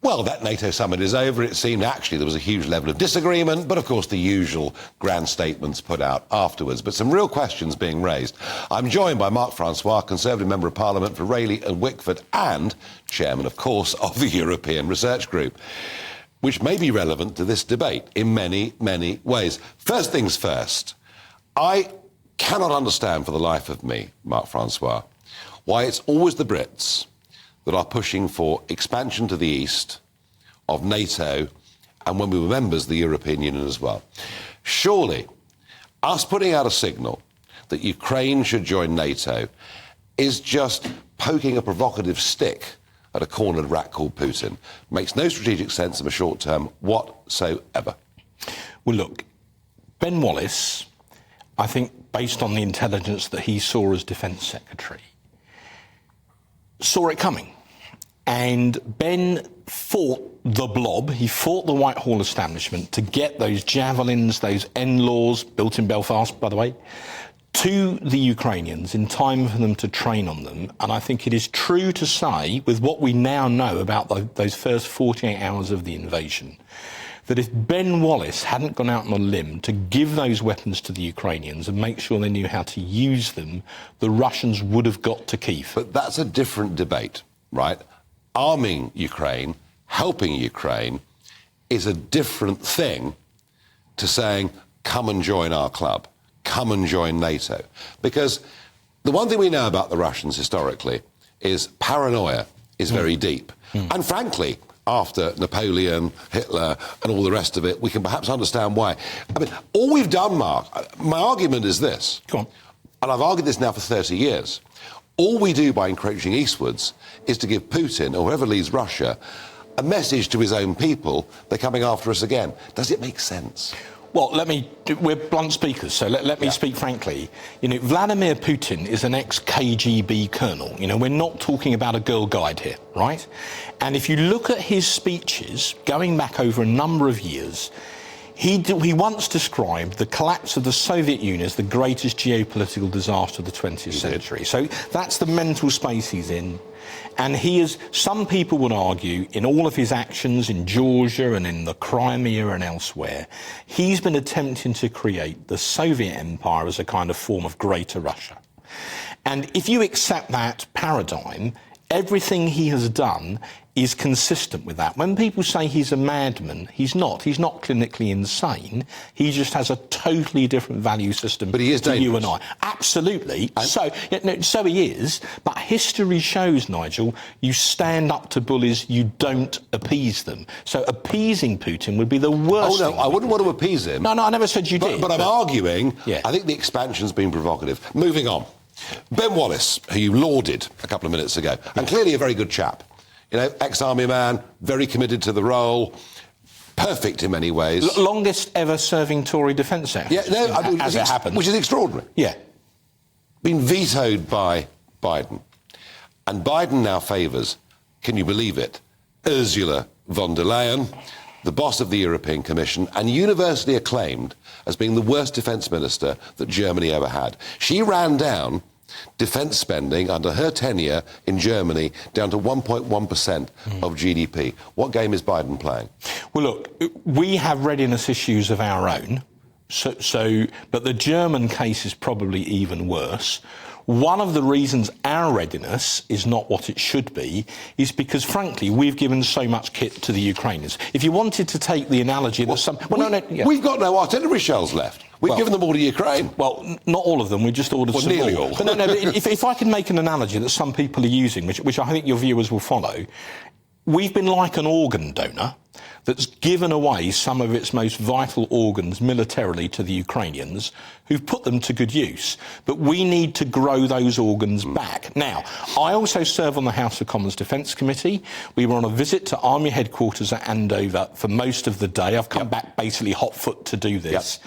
Well, that NATO summit is over. It seemed actually there was a huge level of disagreement, but of course the usual grand statements put out afterwards. But some real questions being raised. I'm joined by Mark Francois, Conservative Member of Parliament for Rayleigh and Wickford and Chairman, of course, of the European Research Group, which may be relevant to this debate in many, many ways. First things first, I cannot understand for the life of me, Mark Francois, why it's always the Brits that are pushing for expansion to the east of NATO, and when we were members, the European Union as well. Surely, us putting out a signal that Ukraine should join NATO is just poking a provocative stick at a cornered rat called Putin. Makes no strategic sense in the short term whatsoever. Well, look, Ben Wallace, I think, based on the intelligence that he saw as Defence Secretary, saw it coming. And Ben fought the blob, he fought the Whitehall establishment to get those javelins, those NLAWs, built in Belfast, by the way, to the Ukrainians in time for them to train on them. And I think it is true to say, with what we now know about those first 48 hours of the invasion, that if Ben Wallace hadn't gone out on a limb to give those weapons to the Ukrainians and make sure they knew how to use them, the Russians would have got to Kyiv. But that's a different debate, right? Arming Ukraine, helping Ukraine, is a different thing to saying, come and join our club, come and join NATO. Because the one thing we know about the Russians historically is paranoia is very deep. And frankly, after Napoleon, Hitler, and all the rest of it, we can perhaps understand why. I mean, all we've done, Mark, my argument is this, Go on. and I've argued this now for 30 years, all we do by encroaching eastwards is to give Putin, or whoever leads Russia, a message to his own people, they're coming after us again. Does it make sense? Well, we're blunt speakers, so let me speak frankly. You know, Vladimir Putin is an ex-KGB colonel. You know, we're not talking about a Girl Guide here, right? And if you look at his speeches, going back over a number of years, he once described the collapse of the Soviet Union as the greatest geopolitical disaster of the 20th century. So that's the mental space he's in. And he is, some people would argue, in all of his actions in Georgia and in the Crimea and elsewhere, he's been attempting to create the Soviet Empire as a kind of form of Greater Russia. And if you accept that paradigm, everything he has done is consistent with that. When people say he's a madman, he's not. He's not clinically insane. He just has a totally different value system but he is to dangerous. you and I. Absolutely. So he is. But history shows, Nigel, you stand up to bullies, you don't appease them. So appeasing Putin would be the worst Oh, no, thing. I wouldn't want to appease him. No, I never said you did. But I'm arguing, I think the expansion's been provocative. Moving on. Ben Wallace, who you lauded a couple of minutes ago, and clearly a very good chap. You know, ex-army man, very committed to the role, perfect in many ways. Longest ever serving Tory defence secretary, as it happens. Which is extraordinary. Yeah. Been vetoed by Biden. And Biden now favours, can you believe it, Ursula von der Leyen, the boss of the European Commission, and universally acclaimed as being the worst defence minister that Germany ever had. She ran down defence spending under her tenure in Germany down to 1.1% of GDP. What game is Biden playing? Well, look, we have readiness issues of our own, but the German case is probably even worse. One of the reasons our readiness is not what it should be is because, frankly, we've given so much kit to the Ukrainians. If you wanted to take the analogy that we've got no artillery shells left. We've given them all to Ukraine. Well, not all of them. We just ordered some nearly more. all. But but if I can make an analogy that some people are using, which I think your viewers will follow, we've been like an organ donor that's given away some of its most vital organs militarily to the Ukrainians, who've put them to good use. But we need to grow those organs back. Now, I also serve on the House of Commons Defence Committee. We were on a visit to Army headquarters at Andover for most of the day. I've come back basically hot foot to do this.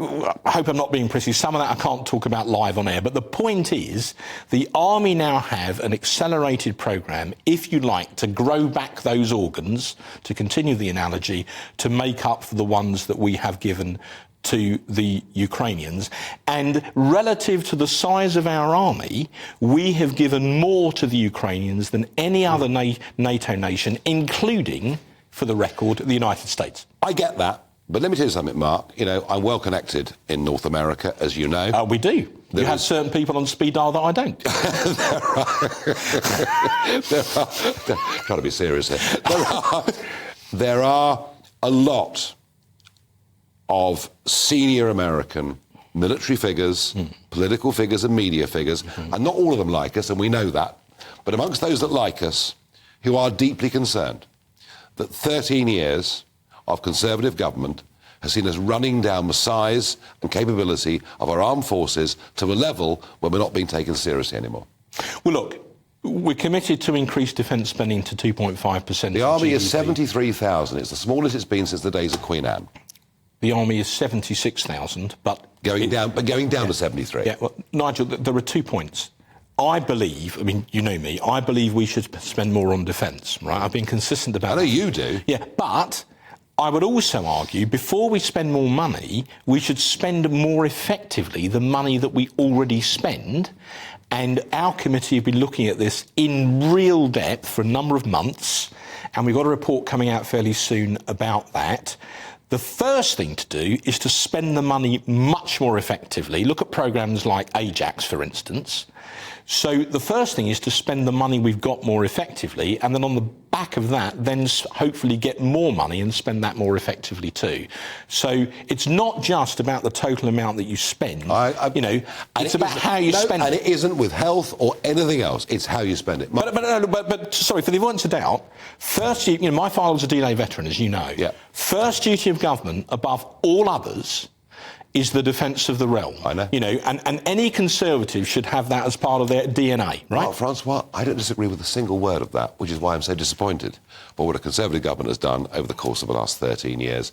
I hope I'm not being prissy. Some of that I can't talk about live on air. But the point is, the Army now have an accelerated programme, if you like, to grow back those organs, to continue the analogy, to make up for the ones that we have given to the Ukrainians, and relative to the size of our army, we have given more to the Ukrainians than any other NATO nation, including, for the record, the United States. I get that. But let me tell you something, Mark. You know, I'm well connected in North America, as you know. We do. You have certain people on speed dial that I don't. Trying to be serious here. There are a lot of senior American military figures, political figures and media figures, and not all of them like us, and we know that, but amongst those that like us, who are deeply concerned that 13 years of Conservative government has seen us running down the size and capability of our armed forces to a level where we're not being taken seriously anymore. Well, look, we're committed to increase defence spending to 2.5%. The army is 73,000. It's the smallest it's been since the days of Queen Anne. The army is 76,000, but going down to 73. Yeah, well, Nigel, there are 2 points. I believe, I mean, you know me, I believe we should spend more on defence, right? I've been consistent about that. I know you do. Yeah, but I would also argue, before we spend more money, we should spend more effectively the money that we already spend. And our committee have been looking at this in real depth for a number of months, and we've got a report coming out fairly soon about that. The first thing to do is to spend the money much more effectively. Look at programmes like Ajax, for instance. So the first thing is to spend the money we've got more effectively, and then on the back of that, then hopefully get more money and spend that more effectively too. So it's not just about the total amount that you spend. It's about how you spend it. And it isn't with health or anything else. It's how you spend it. But sorry, for the avoidance of doubt, first, my father's a D-Day veteran, as you know. Yeah. First duty of government, above all others, is the defence of the realm. I know. And any Conservative should have that as part of their DNA, right? Mark Francois, I don't disagree with a single word of that, which is why I'm so disappointed by what a Conservative government has done over the course of the last 13 years.